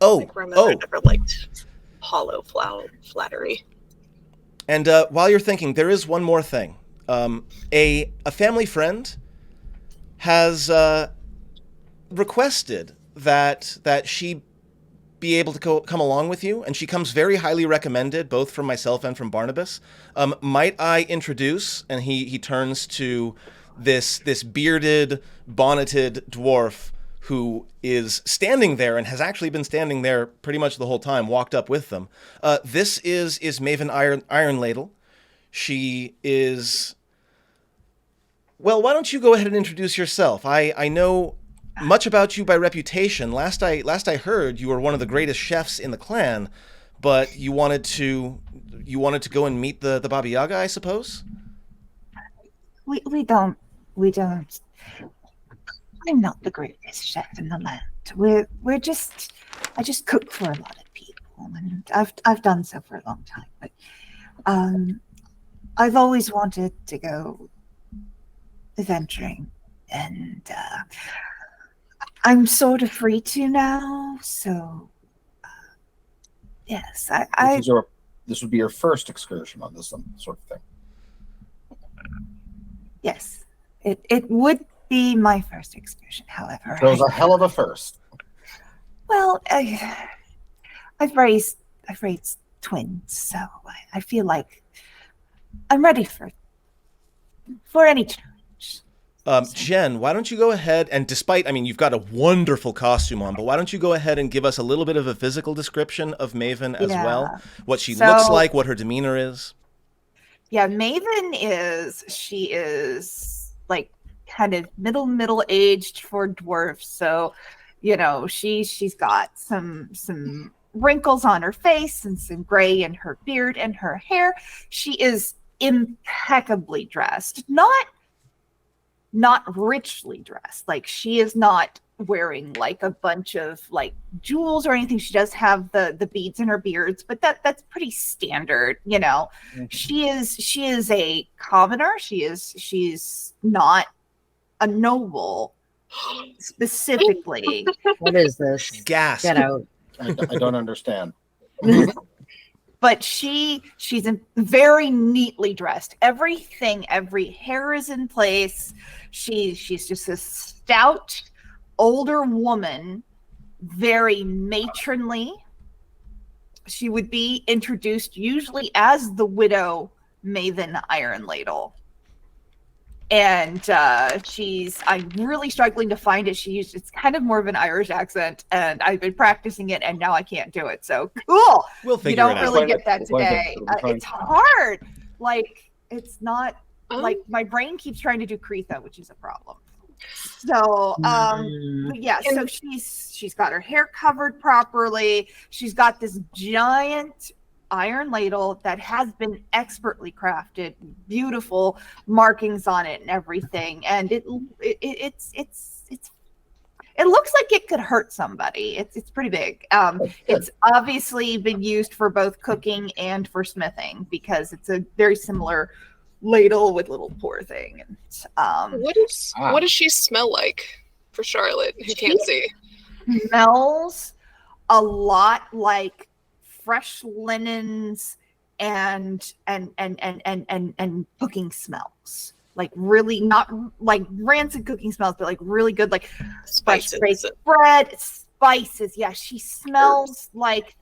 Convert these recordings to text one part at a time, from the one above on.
Oh, Remember, I never liked hollow flattery. And while you're thinking, there is one more thing. A family friend has requested that she be able to come along with you, and she comes very highly recommended, both from myself and from Barnabas. Might I introduce? And he turns to this bearded, bonneted dwarf who is standing there and has actually been standing there pretty much the whole time, walked up with them. This is Maven Ironladle. She is... Well, why don't you go ahead and introduce yourself? I know much about you by reputation. Last I heard, you were one of the greatest chefs in the clan, but you wanted to go and meet the Baba Yaga, I suppose? We don't. I'm not the greatest chef in the land. We're just. I just cook for a lot of people, and I've done so for a long time. But I've always wanted to go adventuring, and I'm sort of free to now. So yes, This would be your first excursion on this sort of thing. Yes, it would be my first excursion. However, it was a hell of a first. Well, I've raised twins, so I feel like I'm ready for any challenge. Jenn, why don't you go ahead and, despite, you've got a wonderful costume on, but why don't you go ahead and give us a little bit of a physical description of Maven as well? What she looks like, what her demeanor is. Yeah, Maven she is like kind of middle-aged for dwarfs. So, she's got some wrinkles on her face and some gray in her beard and her hair. She is impeccably dressed. Not richly dressed. Like, she is not wearing like a bunch of like jewels or anything. She does have the beads in her beards, but that's pretty standard, Mm-hmm. She is a commoner. She's not a noble specifically. What is this? Gas. Get out. I don't understand. But she's very neatly dressed. Every hair is in place. She's just a stout older woman, very matronly. She would be introduced usually as the widow Maven Ironladle. And I'm really struggling to find it. It's kind of more of an Irish accent, and I've been practicing it, and now I can't do it. So cool. We'll figure it out. You don't really get that today. It's hard. Like, it's not like my brain keeps trying to do Kreetha, which is a problem. So, but yeah. So she's got her hair covered properly. She's got this giant iron ladle that has been expertly crafted, beautiful markings on it and everything, and it looks like it could hurt somebody. It's pretty big. It's obviously been used for both cooking and for smithing because it's a very similar ladle with little pour thing. And what does she smell like for Charlotte who can't see? Smells a lot like fresh linens and cooking smells, like really not like rancid cooking smells, but like really good, like spices, bread, spices. Yeah, she smells like,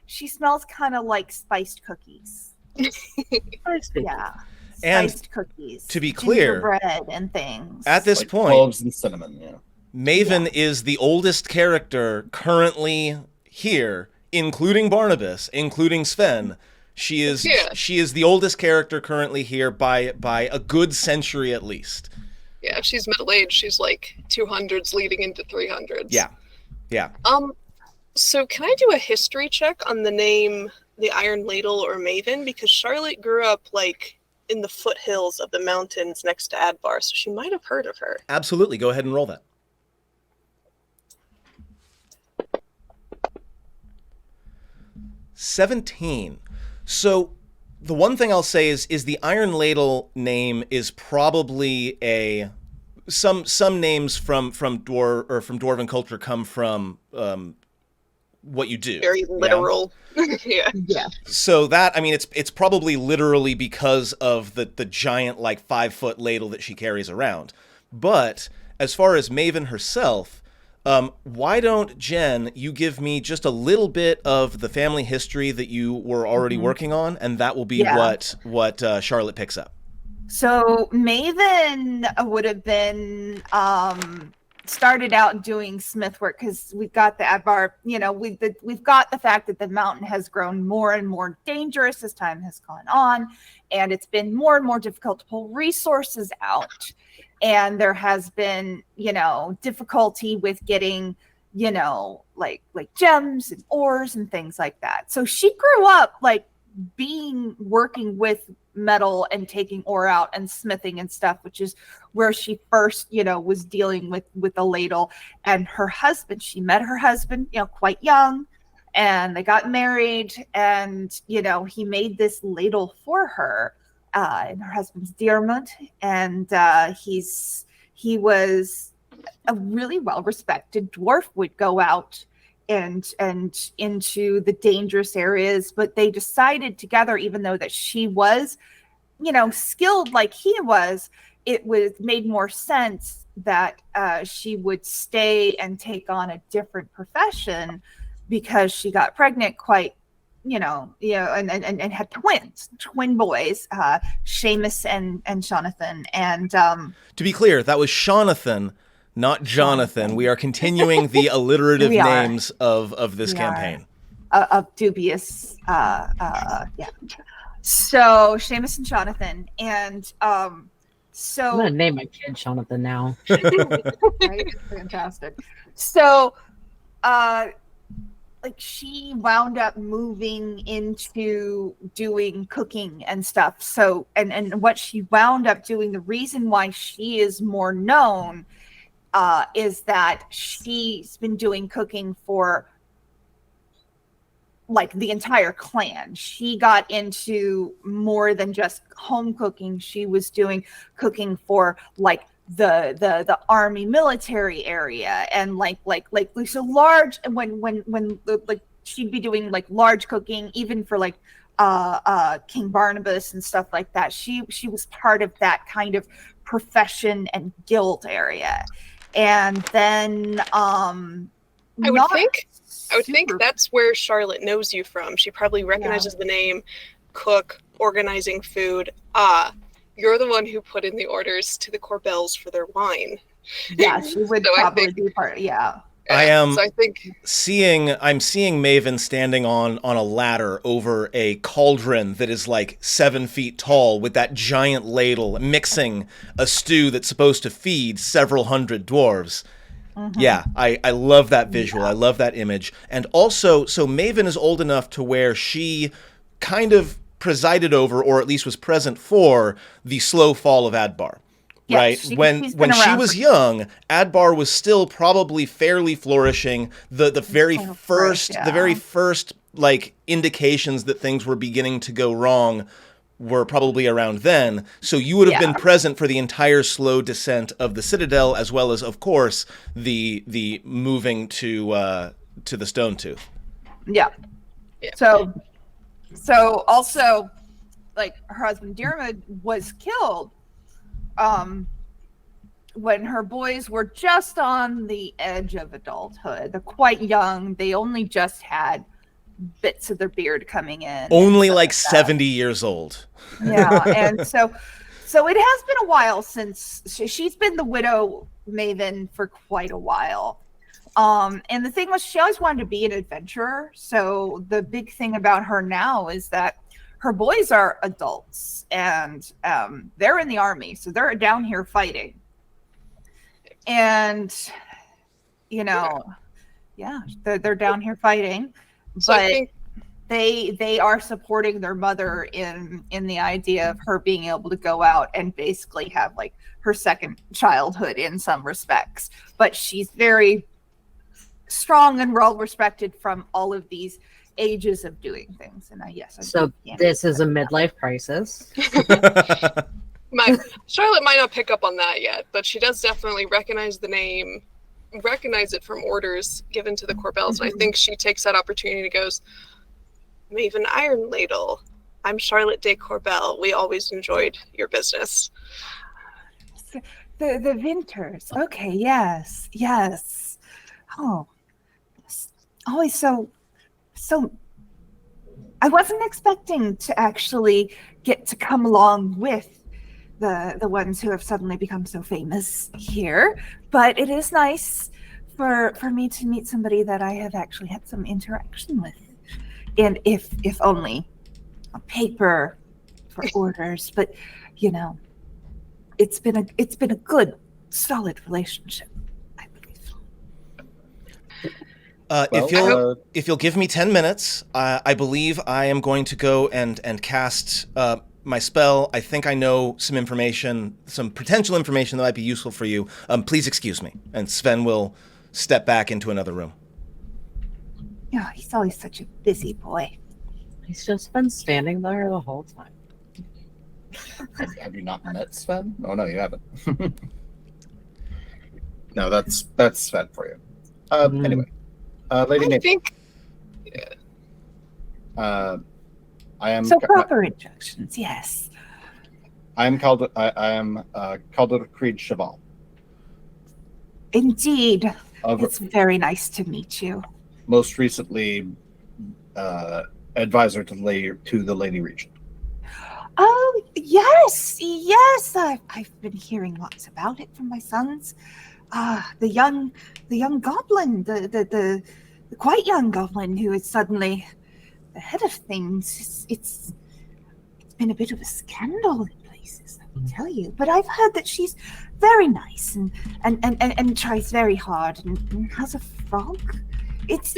she smells kind of like spiced cookies. Yeah. Spiced cookies. To be clear, bread and things. At this like point, cloves and cinnamon. Yeah. Maven is the oldest character currently here, including Barnabas, including Sven. She is the oldest character currently here by a good century at least. Yeah, she's middle-aged. She's like 200s leading into 300s. Yeah. So can I do a history check on the name the Ironladle or Maven? Because Charlotte grew up like in the foothills of the mountains next to Advar, so she might have heard of her. Absolutely. Go ahead and roll that. 17. So the one thing I'll say is the Ironladle name is probably some names from dwarven culture come from what you do. Very literal. Yeah. Yeah. So that, I mean, it's probably literally because of the giant, like, 5-foot ladle that she carries around. But as far as Maven herself, why don't, Jenn, you give me just a little bit of the family history that you were already working on, and that will be what Charlotte picks up. So Maven would have been started out doing smith work because we've got the Adbar. You know, we've got the fact that the mountain has grown more and more dangerous as time has gone on, and it's been more and more difficult to pull resources out. And there has been, you know, difficulty with getting, you know, like gems and ores and things like that. So she grew up like working with metal and taking ore out and smithing and stuff, which is where she first, you know, was dealing with the ladle. And her husband, she met her husband, you know, quite young, and they got married, and, you know, he made this ladle for her. And her husband's Diarmid, and he was a really well-respected dwarf, would go out and into the dangerous areas, but they decided together, even though that she was, you know, skilled like he was, it made more sense that she would stay and take on a different profession, because she got pregnant quite, and had twin boys, Seamus and Jonathan. And to be clear, that was Jonathan, not Jonathan. We are continuing the alliterative names of this campaign. Of dubious, So Seamus and Jonathan, and so I'm gonna name my kid Jonathan now. Right? Fantastic. So, like, she wound up moving into doing cooking and stuff. So, and what she wound up doing, the reason why she is more known is that she's been doing cooking for like the entire clan. She got into more than just home cooking. She was doing cooking for like the army military area, and like so large. And when like she'd be doing like large cooking even for like King Barnabas and stuff like that. She was part of that kind of profession and guild area. And then I would think that's where Charlotte knows you from. She probably recognizes the name, cook, organizing food. You're the one who put in the orders to the Corbels for their wine. Yeah, she would So probably be part. Yeah. I am So I think seeing Maven standing on a ladder over a cauldron that is like 7 feet tall with that giant ladle, mixing a stew that's supposed to feed several hundred dwarves. Mm-hmm. Yeah, I love that visual. Yeah. I love that image. And also, so Maven is old enough to where she kind of presided over, or at least was present for, the slow fall of Adbar. Yeah, right? When she was young, Adbar was still probably fairly flourishing. The very first like indications that things were beginning to go wrong were probably around then. So you would have been present for the entire slow descent of the Citadel, as well as, of course, the moving to the Stone Tooth. Yeah. So also, like, her husband Diarmid was killed when her boys were just on the edge of adulthood. They're quite young. They only just had bits of their beard coming in. Only like 70 years old. Yeah, and so it has been a while since she's been the widow Maven for quite a while. And the thing was, she always wanted to be an adventurer. So the big thing about her now is that her boys are adults, and they're in the army, so they're down here fighting. And they're down here fighting. So but I think they are supporting their mother in the idea of her being able to go out and basically have like her second childhood in some respects. But she's very strong and well respected from all of these ages of doing things. And this is a midlife crisis. Charlotte might not pick up on that yet, but she does definitely recognize the name recognize it from orders given to the Corbells, and I think she takes that opportunity and goes, Maven Ironladle, I'm Charlotte de Corbell. We always enjoyed your business. The Winters. Okay, yes. Oh, always so. I wasn't expecting to actually get to come along with the ones who have suddenly become so famous here, but it is nice for me to meet somebody that I have actually had some interaction with, and if only on paper for orders, but it's been a good, solid relationship, I believe. If you'll give me 10 minutes, I believe I am going to go and cast my spell. I think I know some potential information that might be useful for you. Please excuse me. And Sven will step back into another room. Yeah, he's always such a busy boy. He's just been standing there the whole time. Have you not met Sven? Oh no, you haven't. No, that's Sven for you. Anyway, Lady I Napier. think I am So proper introductions, yes. I am Calder Creed Cheval. Indeed. Of It's very nice to meet you. most recently advisor to the Lady Regent. Oh, yes. I've been hearing lots about it from my sons. The young goblin, the quite young goblin who is suddenly the head of things. It's been a bit of a scandal in places, let me tell you. But I've heard that she's very nice and tries very hard and has a frog. It's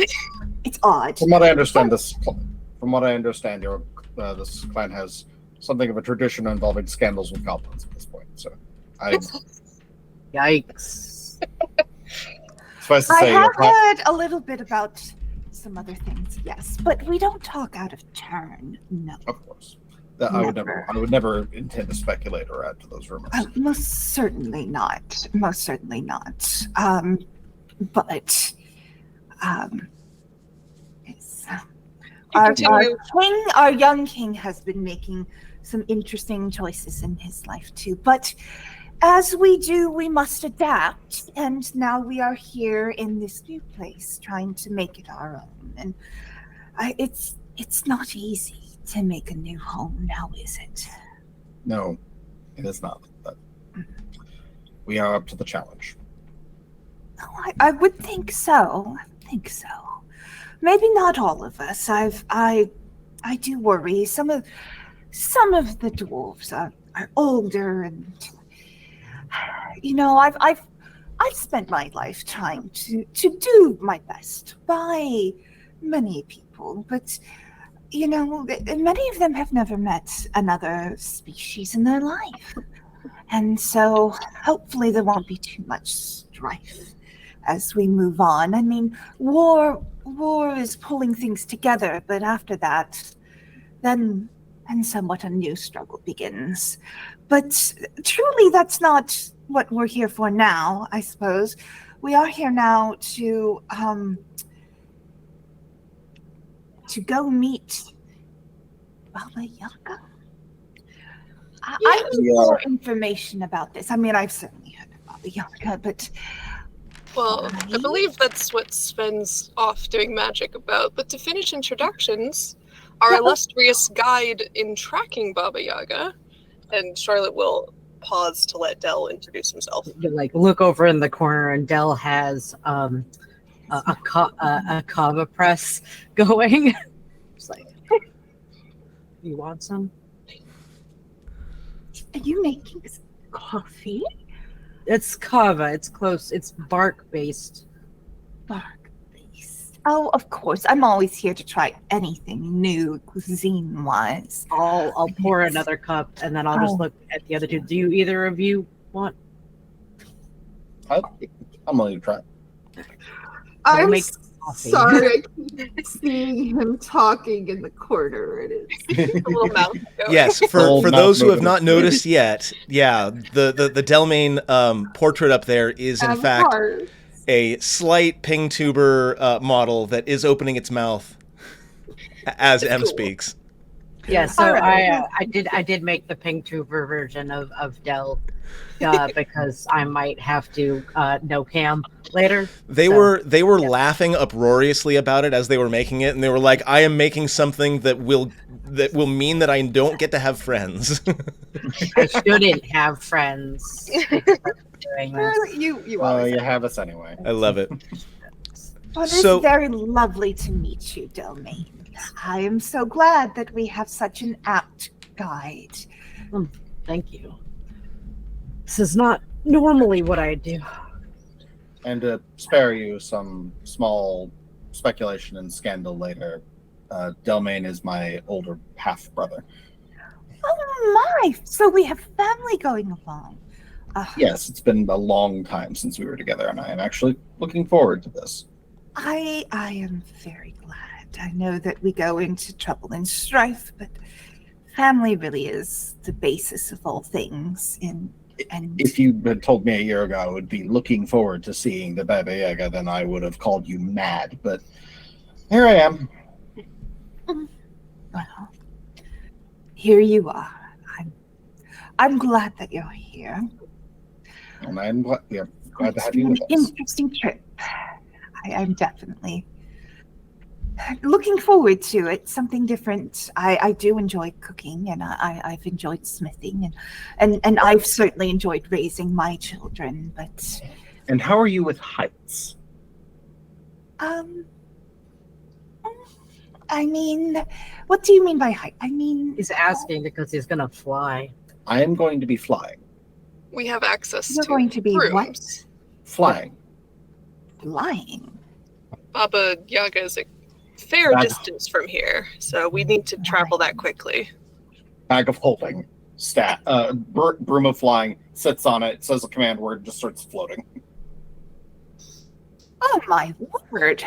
odd. From what I understand, this your this clan has something of a tradition involving scandals with goblins at this point. So, Yikes! suffice to I say, have heard a little bit about some other things, yes, but we don't talk out of turn. No, of course, I would never intend to speculate or add to those rumors. most certainly not. Most certainly not. But it's, our young king has been making some interesting choices in his life too. But as we do, we must adapt. And now we are here in this new place, trying to make it our own. And it's not easy to make a new home now, is it? No, it is not. But we are up to the challenge. Oh, I would think so. Maybe not all of us. I do worry. Some of the dwarves are older, and I've spent my life trying to do my best by many people, but many of them have never met another species in their life, and so hopefully there won't be too much strife as we move on. I mean, war is pulling things together, but after that, then somewhat a new struggle begins. But truly, that's not what we're here for now, I suppose. We are here now to go meet Baba Yaga. I need more information about this. I mean, I've certainly heard of Baba Yaga, but... Well, I believe that's what Sven's off doing magic about. But to finish introductions, our illustrious guide in tracking Baba Yaga, and Charlotte will pause to let Dell introduce himself. You look over in the corner, and Dell has a kava press going. It's like, you want some? Are you making coffee? It's kava. It's close. It's bark-based. Bark-based. Oh, of course. I'm always here to try anything new, cuisine-wise. I'll pour another cup, and then I'll just look at the other two. Do you either of you want? I'm willing to try. I'm make coffee. sorry. I keep seeing him talking in the corner. It is A little mouth. Yes, for those who have not noticed yet, yeah, the Delmain portrait up there is in fact a slight ping tuber model that is opening its mouth as M Cool. speaks. Yeah, so All right. I did make the pink tuber version of Dell because I might have to no cam later. They So, were laughing uproariously about it as they were making it, and they were like, "I am making something that will mean that I don't get to have friends." I shouldn't have friends doing this. You Well, always you have us anyway. I love it. Well, it's So- very lovely to meet you, Domain. I am so glad that we have such an apt guide. Thank you. This is not normally what I do. And to spare you some small speculation and scandal later, Delmain is my older half brother. Oh my! So we have family going along. Yes, it's been a long time since we were together, and I am actually looking forward to this. I am very glad. I know that we go into trouble and strife, but family really is the basis of all things. And If you had told me a year ago I would be looking forward to seeing the Baba Yaga, then I would have called you mad. But here I am. well, here you are. I'm glad that you're here. And I'm glad to have It's you been with an us. interesting trip. I'm definitely looking forward to it. Something different. I do enjoy cooking, and I've enjoyed smithing, and I've certainly enjoyed raising my children. But And how are you with heights? I mean, what do you mean by height? I mean, He's asking because he's gonna fly. I am going to be flying. We have access You're to going to be what? rooms. Flying. Flying. Baba Yaga is a fair Baba. distance from here, so we need to travel that quickly. Bag of holding. Broom of flying. Sits on it. Says a command word. Just starts floating. Oh my word!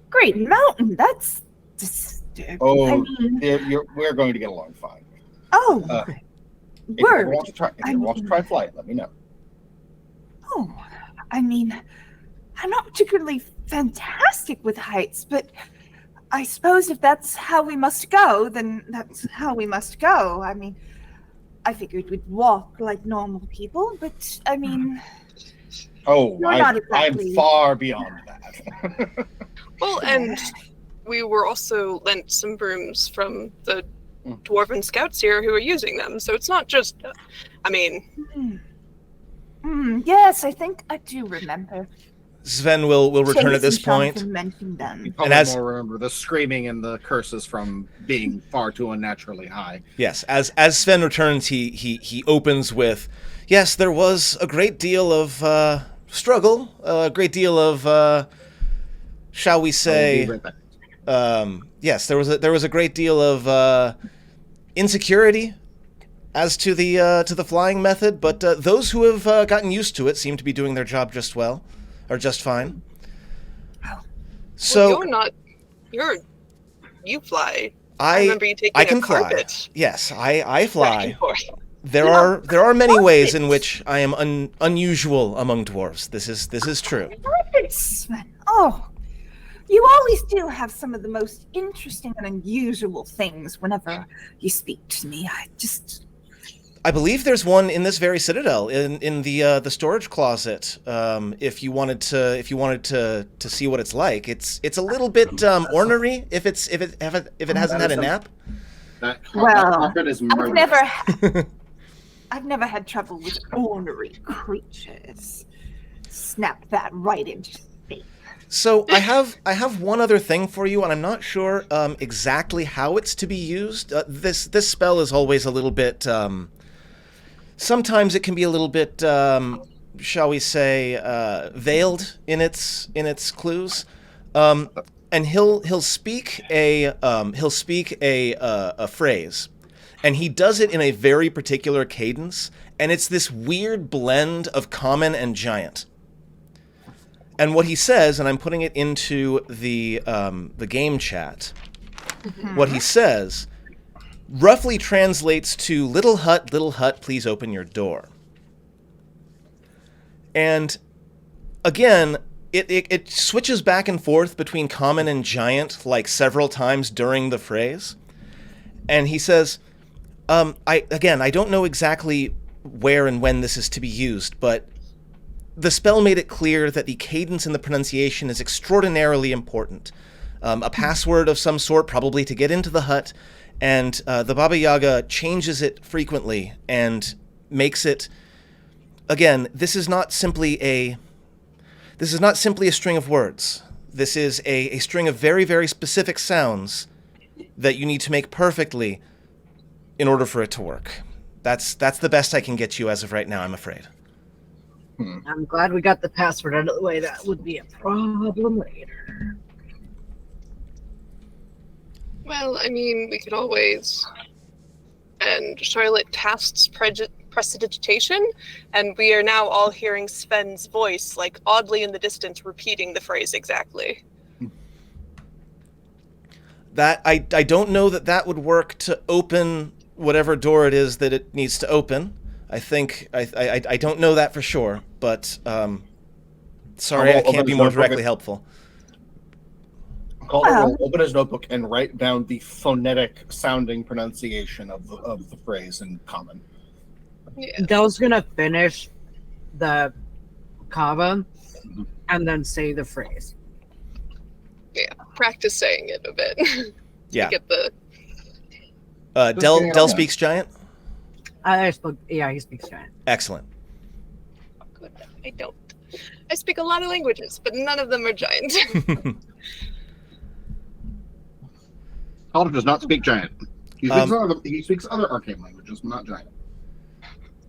Great mountain. That's disturbing. Oh, I mean, we're going to get along fine. oh, If you ever word. want to try, flight, let me know. Oh, I mean, I'm not particularly fantastic with heights, but I suppose if that's how we must go, then that's how we must go. I mean, I figured we'd walk like normal people, but I mean, Oh, You're not exactly- I'm far beyond that. Well, and we were also lent some brooms from the dwarven scouts here who are using them, so it's not just, I mean, yes, I think I do remember. Sven will return at this Chase and point. Jonathan mentioned them. You probably as- more remember the screaming and the curses from being far too unnaturally high. Yes, as Sven returns, he opens with, "Yes, there was a great deal of struggle, a great deal of, shall we I'll say, be right back. yes, there was a great deal of insecurity as to the flying method, but those who have gotten used to it seem to be doing their job just well, or just fine. So well, you fly. I remember you taking I can a fly. carpet Yes, I back fly. and forth. There are many ways in which I am unusual among dwarves. This is true. Sven. Oh, you always do have some of the most interesting and unusual things whenever you speak to me. I believe there's one in this very citadel in the storage closet. If you wanted to see what it's like, it's a little bit ornery if it hasn't had a nap. That Well, carpet is I've murderous. I've never had trouble with ornery creatures. Snap that right into face. So I have one other thing for you, and I'm not sure exactly how it's to be used. This spell is always a little bit. Sometimes it can be a little bit, shall we say, veiled in its clues. And he'll speak a phrase, and he does it in a very particular cadence, and it's this weird blend of common and giant. And what he says, and I'm putting it into the game chat. What he says roughly translates to little hut, please open your door." And again, it switches back and forth between common and giant like several times during the phrase. And he says, I don't know exactly where and when this is to be used, but the spell made it clear that the cadence in the pronunciation is extraordinarily important. A password of some sort, probably to get into the hut, and the Baba Yaga changes it frequently and makes it... Again, this is not simply a string of words. This is a string of very, very specific sounds that you need to make perfectly in order for it to work. That's the best I can get you as of right now, I'm afraid. I'm glad we got the password out of the way. That would be a problem later. Well, I mean, we could always... And Charlotte casts prestidigitation, and we are now all hearing Sven's voice, like, oddly in the distance, repeating the phrase exactly. That I don't know that would work to open whatever door it is that it needs to open. I think I don't know that for sure, but sorry, I can't be more directly helpful. Calder will open his notebook and write down the phonetic sounding pronunciation of the phrase in common. Yeah. Dell's gonna finish the kava and then say the phrase. Yeah, practice saying it a bit. Yeah. Get the... Dell speaks giant? He speaks giant. Excellent. Good. I don't. I speak a lot of languages, but none of them are giant. Calder does not speak giant. He speaks other arcane languages, but not giant.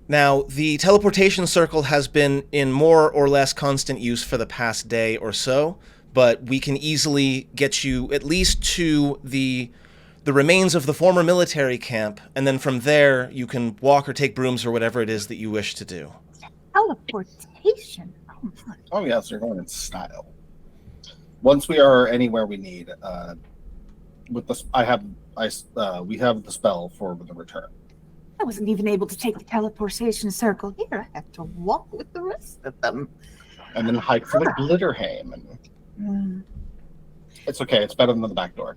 Now, the teleportation circle has been in more or less constant use for the past day or so, but we can easily get you at least to the remains of the former military camp, and then from there you can walk or take brooms or whatever it is that you wish to do. Teleportation. Oh yes, you're going in style. Once we are anywhere we need, with this, we have the spell for the return. I wasn't even able to take the teleportation circle here. I have to walk with the rest of them. And then hike for the Glitterhaim. It's okay. It's better than the back door.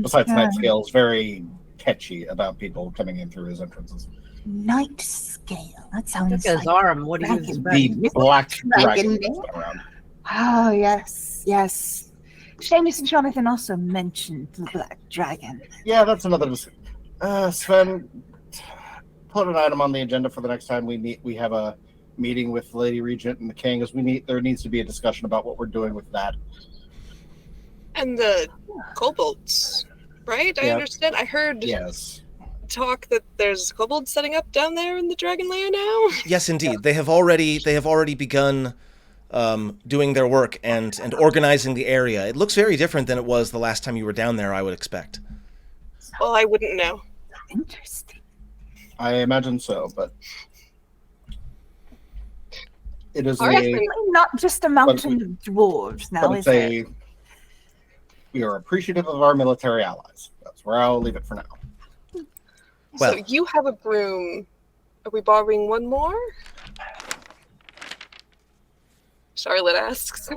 Besides, Nightscale is very catchy about people coming in through his entrances. Night Scale. That sounds Look at his like arm. What do you expect? The black dragon Dragon. that's been around. Oh, yes. Seamus and Jonathan also mentioned the Black Dragon. Yeah, that's another. Sven, put an item on the agenda for the next time we meet. We have a meeting with Lady Regent and the King, as there needs to be a discussion about what we're doing with that. And the kobolds, right? I understand. I heard talk that there's kobolds setting up down there in the Dragon Lair now. Yes, indeed. They have already begun doing their work and organizing the area. It looks very different than it was the last time you were down there, I would expect. Well, I wouldn't know. Interesting. I imagine so, but it is not just a mountain of dwarves now, is it? We are appreciative of our military allies. That's where I'll leave it for now. Well, so you have a broom. Are we borrowing one more? Charlotte asks.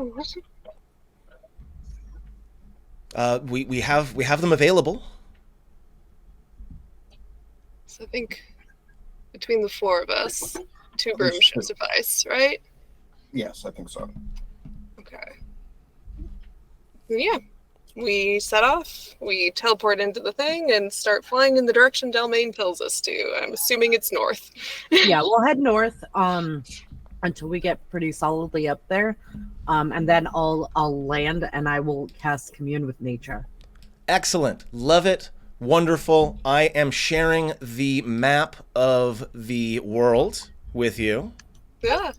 we have them available. So I think between the four of us, 2 brooms should suffice, right? Yes, I think so. Okay. Yeah. We set off, we teleport into the thing, and start flying in the direction Delmain tells us to. I'm assuming it's north. Yeah, we'll head north until we get pretty solidly up there. And then I'll land and I will cast Commune with Nature. Excellent. Love it. Wonderful. I am sharing the map of the world with you. Yeah.